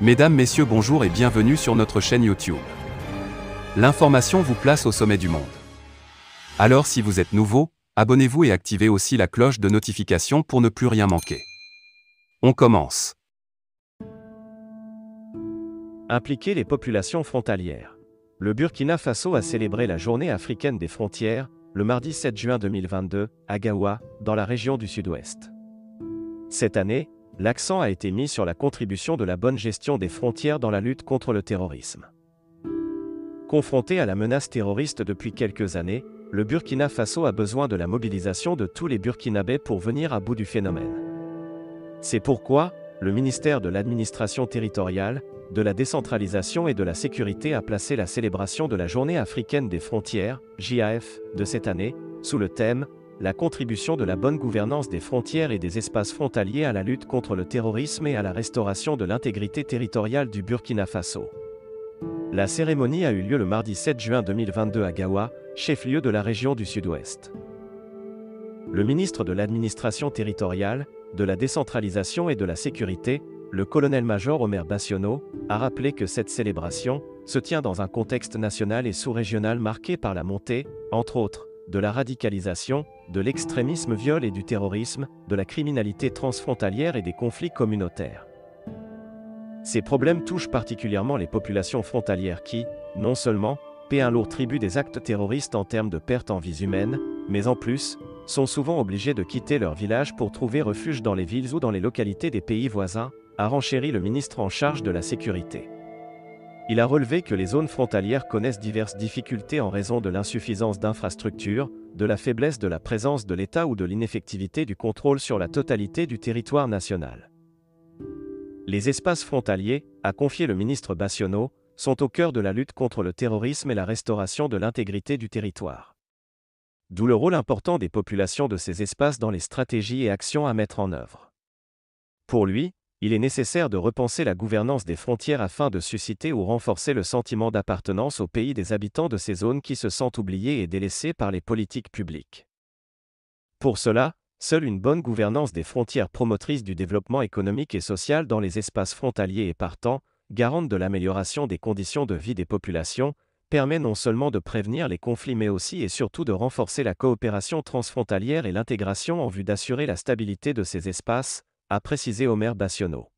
Mesdames, Messieurs, bonjour et bienvenue sur notre chaîne YouTube. L'information vous place au sommet du monde. Alors si vous êtes nouveau, abonnez-vous et activez aussi la cloche de notification pour ne plus rien manquer. On commence. Impliquer les populations frontalières. Le Burkina Faso a célébré la Journée africaine des frontières, le mardi 7 juin 2022, à Gaoua, dans la région du Sud-Ouest. Cette année, l'accent a été mis sur la contribution de la bonne gestion des frontières dans la lutte contre le terrorisme. Confronté à la menace terroriste depuis quelques années, le Burkina Faso a besoin de la mobilisation de tous les Burkinabés pour venir à bout du phénomène. C'est pourquoi, le ministère de l'Administration territoriale, de la décentralisation et de la sécurité a placé la célébration de la Journée africaine des frontières, JAF, de cette année, sous le thème « La contribution de la bonne gouvernance des frontières et des espaces frontaliers à la lutte contre le terrorisme et à la restauration de l'intégrité territoriale du Burkina Faso ». La cérémonie a eu lieu le mardi 7 juin 2022 à Gaoua, chef-lieu de la région du Sud-Ouest. Le ministre de l'Administration territoriale, de la décentralisation et de la sécurité, le colonel-major Omer Bassiono, a rappelé que cette célébration se tient dans un contexte national et sous-régional marqué par la montée, entre autres, de la radicalisation, de l'extrémisme viol et du terrorisme, de la criminalité transfrontalière et des conflits communautaires. Ces problèmes touchent particulièrement les populations frontalières qui, non seulement, paient un lourd tribut des actes terroristes en termes de pertes en vies humaines, mais en plus, sont souvent obligés de quitter leur village pour trouver refuge dans les villes ou dans les localités des pays voisins, a renchéri le ministre en charge de la sécurité. Il a relevé que les zones frontalières connaissent diverses difficultés en raison de l'insuffisance d'infrastructures, de la faiblesse de la présence de l'État ou de l'ineffectivité du contrôle sur la totalité du territoire national. Les espaces frontaliers, a confié le ministre Bassiono, sont au cœur de la lutte contre le terrorisme et la restauration de l'intégrité du territoire. D'où le rôle important des populations de ces espaces dans les stratégies et actions à mettre en œuvre. Pour lui, il est nécessaire de repenser la gouvernance des frontières afin de susciter ou renforcer le sentiment d'appartenance au pays des habitants de ces zones qui se sentent oubliés et délaissés par les politiques publiques. Pour cela, seule une bonne gouvernance des frontières promotrice du développement économique et social dans les espaces frontaliers et partant, garante de l'amélioration des conditions de vie des populations, permet non seulement de prévenir les conflits mais aussi et surtout de renforcer la coopération transfrontalière et l'intégration en vue d'assurer la stabilité de ces espaces, a précisé Omer Bassiono.